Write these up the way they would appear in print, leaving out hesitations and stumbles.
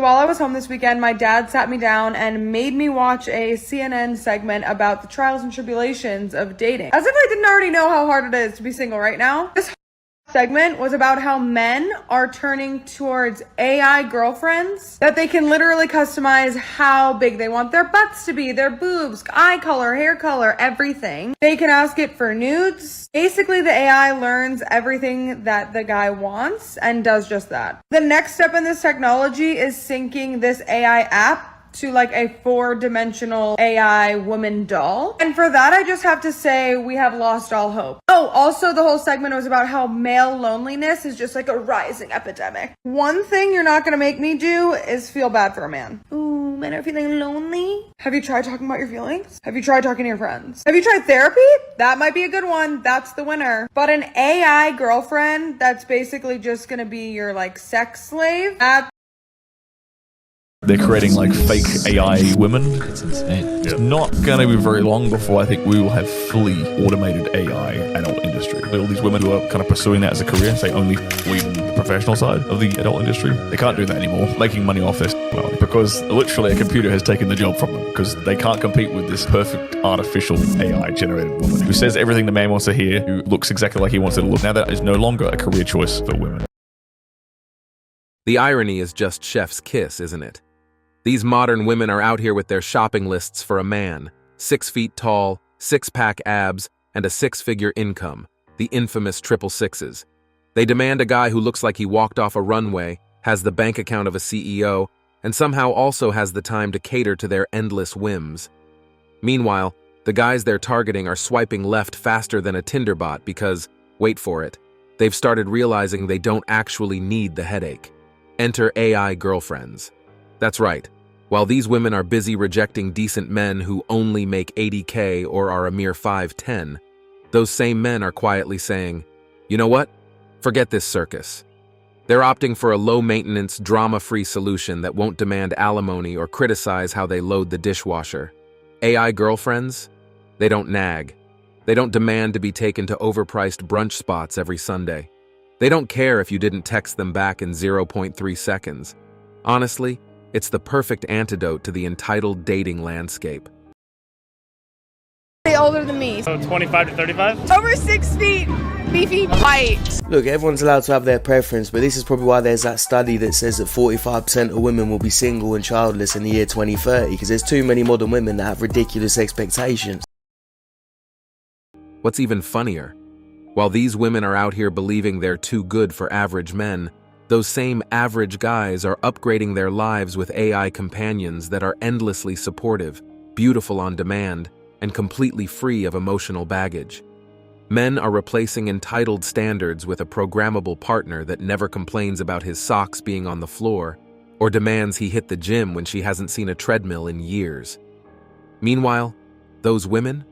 while I was home this weekend, my dad sat me down and made me watch a CNN segment about the trials and tribulations of dating. As if I didn't already know how hard it is to be single right now. This segment was about how men are turning towards AI girlfriends that they can literally customize how big they want their butts to be, their boobs, eye color, hair color, everything. They can ask it for nudes. Basically, the AI learns everything that the guy wants and does just that. The next step in this technology is syncing this AI app to like a 4-dimensional AI woman doll. And for that, I just have to say we have lost all hope. Oh, also the whole segment was about how male loneliness is just like a rising epidemic. One thing you're not gonna make me do is feel bad for a man. Ooh, men are feeling lonely. Have you tried talking about your feelings? Have you tried talking to your friends? Have you tried therapy? That might be a good one. That's the winner. But an AI girlfriend that's basically just gonna be your like sex slave, they're creating like fake AI women. It's insane. It's not going to be very long before I think we will have fully automated AI adult industry. All these women who are kind of pursuing that as a career, say only leading the professional side of the adult industry, they can't do that anymore, making money off this because literally a computer has taken the job from them because they can't compete with this perfect artificial AI generated woman who says everything the man wants to hear, who looks exactly like he wants her to look. Now that is no longer a career choice for women. The irony is just chef's kiss, isn't it? These modern women are out here with their shopping lists for a man, 6 feet tall, 6-pack abs, and a 6-figure income, the infamous triple sixes. They demand a guy who looks like he walked off a runway, has the bank account of a CEO, and somehow also has the time to cater to their endless whims. Meanwhile, the guys they're targeting are swiping left faster than a Tinder bot because, wait for it, they've started realizing they don't actually need the headache. Enter AI girlfriends. That's right. While these women are busy rejecting decent men who only make $80K or are a mere 5'10", those same men are quietly saying, you know what? Forget this circus. They're opting for a low-maintenance, drama-free solution that won't demand alimony or criticize how they load the dishwasher. AI girlfriends? They don't nag. They don't demand to be taken to overpriced brunch spots every Sunday. They don't care if you didn't text them back in 0.3 seconds. Honestly, it's the perfect antidote to the entitled dating landscape. Older than me. So 25 to 35? Over 6 feet, beefy, white. Look, everyone's allowed to have their preference, but this is probably why there's that study that says that 45% of women will be single and childless in the year 2030, because there's too many modern women that have ridiculous expectations. What's even funnier? While these women are out here believing they're too good for average men, those same average guys are upgrading their lives with AI companions that are endlessly supportive, beautiful on demand, and completely free of emotional baggage. Men are replacing entitled standards with a programmable partner that never complains about his socks being on the floor or demands he hit the gym when she hasn't seen a treadmill in years. Meanwhile, those women?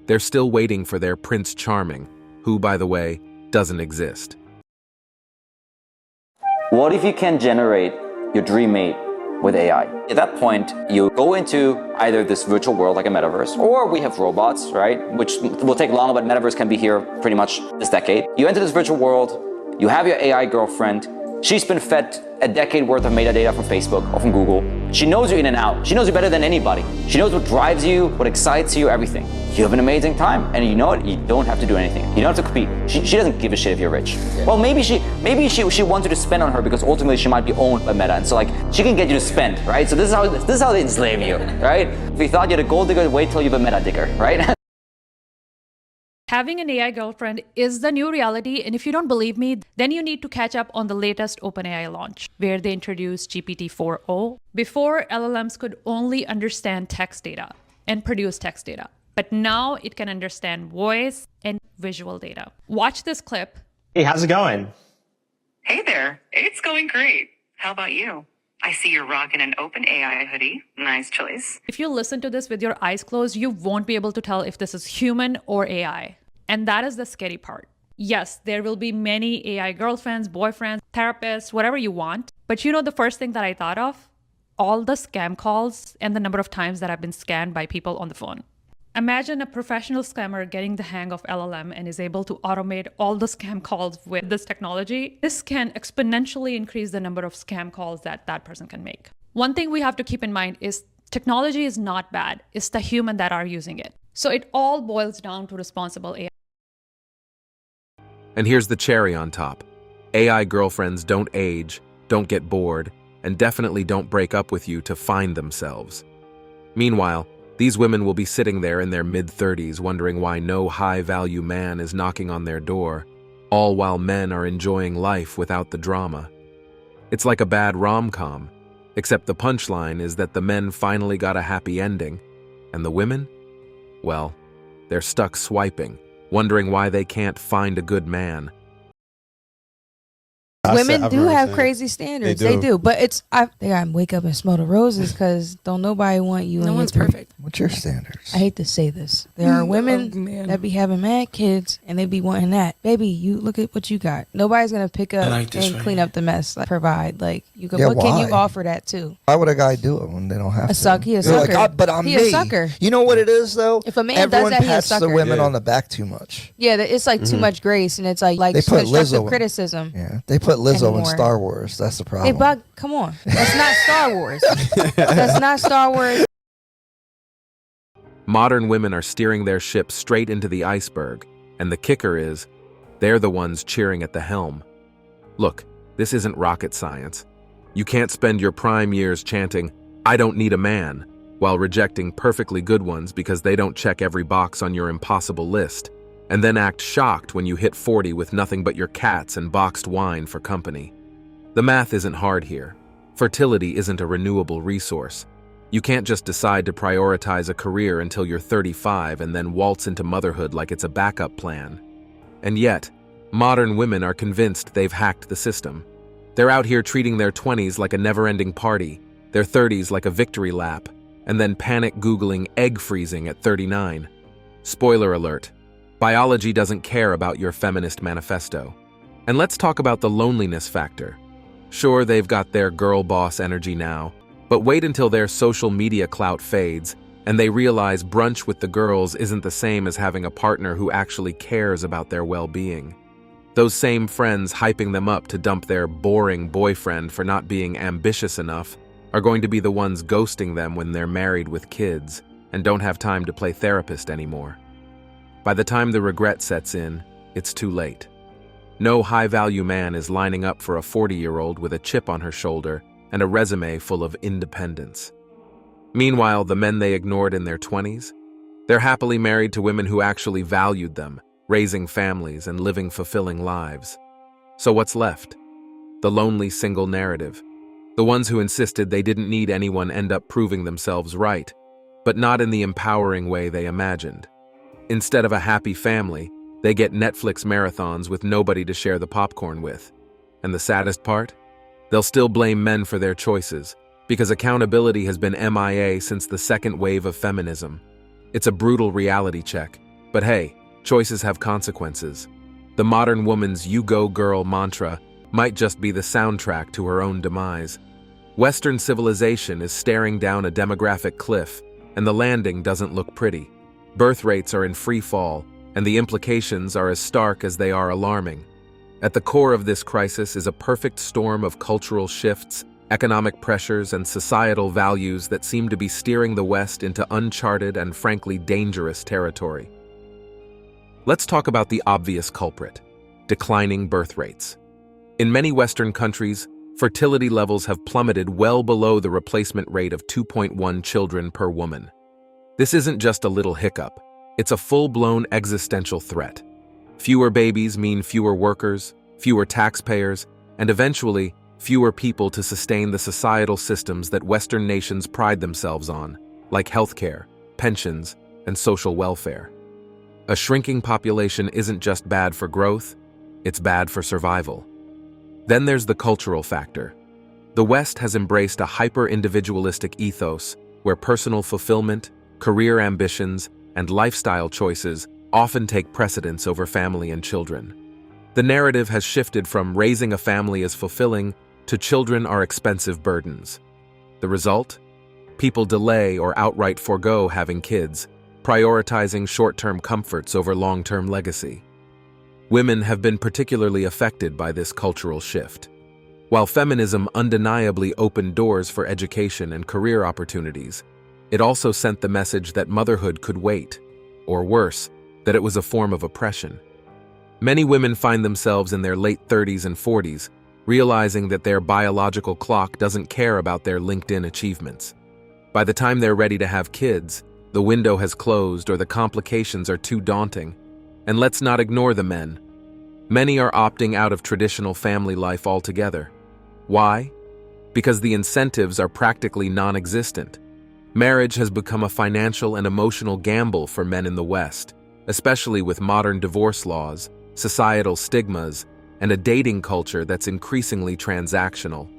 They're still waiting for their Prince Charming, who, by the way, doesn't exist. What if you can generate your dream mate with AI? At that point, you go into either this virtual world like a metaverse, or we have robots, right? Which will take longer, but metaverse can be here pretty much this decade. You enter this virtual world, you have your AI girlfriend. She's been fed a decade worth of metadata from Facebook or from Google. She knows you in and out. She knows you better than anybody. She knows what drives you, what excites you, everything. You have an amazing time. And you know what? You don't have to do anything. You don't have to compete. She doesn't give a shit if you're rich. Yeah. Well, maybe she wants you to spend on her because ultimately she might be owned by Meta. And so like, she can get you to spend, right? So this is how they enslave you, right? If you thought you had a gold digger, wait till you have a Meta digger, right? Having an AI girlfriend is the new reality, and if you don't believe me, then you need to catch up on the latest OpenAI launch, where they introduced GPT-4o. Before, LLMs could only understand text data and produce text data, but now it can understand voice and visual data. Watch this clip. Hey, how's it going? Hey there, it's going great. How about you? I see you're rocking an OpenAI hoodie. Nice choice. If you listen to this with your eyes closed, you won't be able to tell if this is human or AI. And that is the scary part. Yes, there will be many AI girlfriends, boyfriends, therapists, whatever you want. But you know the first thing that I thought of? All the scam calls and the number of times that I've been scammed by people on the phone. Imagine a professional scammer getting the hang of LLM and is able to automate all the scam calls with this technology. This can exponentially increase the number of scam calls that that person can make. One thing we have to keep in mind is technology is not bad. It's the human that are using it. So it all boils down to responsible AI. And here's the cherry on top. AI girlfriends don't age, don't get bored, and definitely don't break up with you to find themselves. Meanwhile, these women will be sitting there in their mid-30s wondering why no high-value man is knocking on their door, all while men are enjoying life without the drama. It's like a bad rom-com, except the punchline is that the men finally got a happy ending, and the women? Well, they're stuck swiping, wondering why they can't find a good man. Women do have crazy standards. They do. But they gotta wake up and smell the roses because don't nobody want you. No one's perfect. What's your standards? I hate to say this. There are women that be having mad kids and they be wanting that. Baby, you look at what you got. Nobody's gonna pick up and clean up the mess. Like, provide. Like you can. What can you offer that too? Why would a guy do it when they don't have to? He a sucker. Like, but I'm he me. A sucker. You know what it is though? If a man everyone does that, pats he a sucker. the women on the back too much. Yeah, it's like too much grace, and it's like they put constructive Lizzo criticism. Yeah, they put Lizzo anymore. in Star Wars. That's the problem. Hey, come on. That's not Star Wars. That's not Star Wars. Modern women are steering their ship straight into the iceberg, and the kicker is, they're the ones cheering at the helm. Look, this isn't rocket science. You can't spend your prime years chanting, "I don't need a man," while rejecting perfectly good ones because they don't check every box on your impossible list, and then act shocked when you hit 40 with nothing but your cats and boxed wine for company. The math isn't hard here. Fertility isn't a renewable resource. You can't just decide to prioritize a career until you're 35 and then waltz into motherhood like it's a backup plan. And yet, modern women are convinced they've hacked the system. They're out here treating their 20s like a never-ending party, their 30s like a victory lap, and then panic Googling egg freezing at 39. Spoiler alert, biology doesn't care about your feminist manifesto. And let's talk about the loneliness factor. Sure, they've got their girl boss energy now, but wait until their social media clout fades and they realize brunch with the girls isn't the same as having a partner who actually cares about their well-being. Those same friends hyping them up to dump their boring boyfriend for not being ambitious enough are going to be the ones ghosting them when they're married with kids and don't have time to play therapist anymore. By the time the regret sets in, it's too late. No high-value man is lining up for a 40-year-old with a chip on her shoulder and a resume full of independence. Meanwhile, the men they ignored in their 20s? They're happily married to women who actually valued them, raising families and living fulfilling lives. So what's left? The lonely single narrative. The ones who insisted they didn't need anyone end up proving themselves right, but not in the empowering way they imagined. Instead of a happy family, they get Netflix marathons with nobody to share the popcorn with. And the saddest part? They'll still blame men for their choices, because accountability has been MIA since the second wave of feminism. It's a brutal reality check, but hey, choices have consequences. The modern woman's "you go girl" mantra might just be the soundtrack to her own demise. Western civilization is staring down a demographic cliff, and the landing doesn't look pretty. Birth rates are in free fall, and the implications are as stark as they are alarming. At the core of this crisis is a perfect storm of cultural shifts, economic pressures, and societal values that seem to be steering the West into uncharted and frankly dangerous territory. Let's talk about the obvious culprit: declining birth rates. In many Western countries, fertility levels have plummeted well below the replacement rate of 2.1 children per woman. This isn't just a little hiccup. It's a full-blown existential threat. Fewer babies mean fewer workers, fewer taxpayers, and eventually, fewer people to sustain the societal systems that Western nations pride themselves on, like healthcare, pensions, and social welfare. A shrinking population isn't just bad for growth, it's bad for survival. Then there's the cultural factor. The West has embraced a hyper-individualistic ethos where personal fulfillment, career ambitions, and lifestyle choices often take precedence over family and children. The narrative has shifted from raising a family is fulfilling to children are expensive burdens. The result? People delay or outright forego having kids, prioritizing short-term comforts over long-term legacy. Women have been particularly affected by this cultural shift. While feminism undeniably opened doors for education and career opportunities, it also sent the message that motherhood could wait, or worse, that it was a form of oppression. Many women find themselves in their late 30s and 40s, realizing that their biological clock doesn't care about their LinkedIn achievements. By the time they're ready to have kids, the window has closed or the complications are too daunting. And let's not ignore the men. Many are opting out of traditional family life altogether. Why? Because the incentives are practically non-existent. Marriage has become a financial and emotional gamble for men in the West, especially with modern divorce laws, societal stigmas, and a dating culture that's increasingly transactional.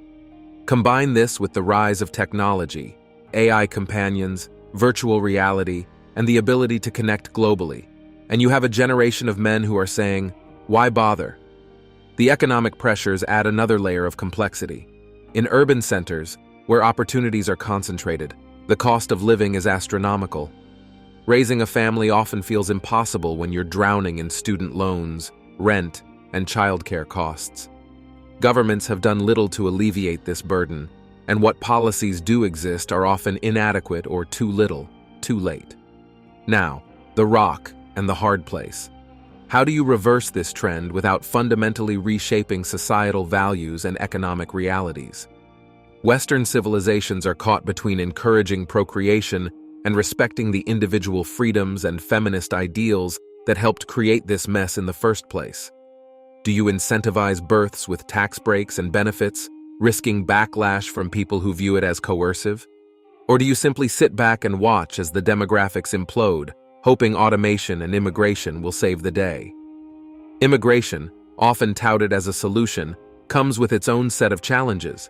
Combine this with the rise of technology, AI companions, virtual reality, and the ability to connect globally, and you have a generation of men who are saying, "Why bother?" The economic pressures add another layer of complexity. In urban centers, where opportunities are concentrated, the cost of living is astronomical. Raising a family often feels impossible when you're drowning in student loans, rent, and childcare costs. Governments have done little to alleviate this burden, and what policies do exist are often inadequate or too little, too late. Now, the rock and the hard place. How do you reverse this trend without fundamentally reshaping societal values and economic realities? Western civilizations are caught between encouraging procreation and respecting the individual freedoms and feminist ideals that helped create this mess in the first place. Do you incentivize births with tax breaks and benefits, risking backlash from people who view it as coercive? Or do you simply sit back and watch as the demographics implode, hoping automation and immigration will save the day? Immigration, often touted as a solution, comes with its own set of challenges.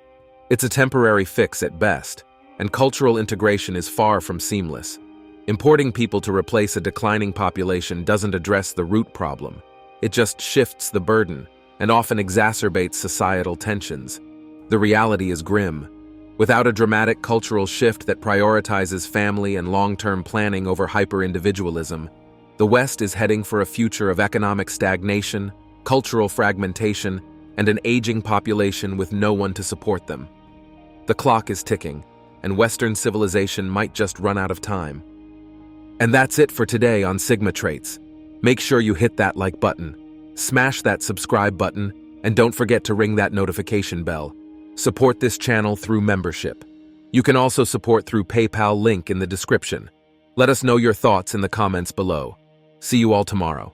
It's a temporary fix at best, and cultural integration is far from seamless. Importing people to replace a declining population doesn't address the root problem. It just shifts the burden and often exacerbates societal tensions. The reality is grim. Without a dramatic cultural shift that prioritizes family and long-term planning over hyper-individualism, the West is heading for a future of economic stagnation, cultural fragmentation, and an aging population with no one to support them. The clock is ticking, and Western civilization might just run out of time. And that's it for today on Sigma Traits. Make sure you hit that like button, smash that subscribe button, and don't forget to ring that notification bell. Support this channel through membership. You can also support through PayPal link in the description. Let us know your thoughts in the comments below. See you all tomorrow.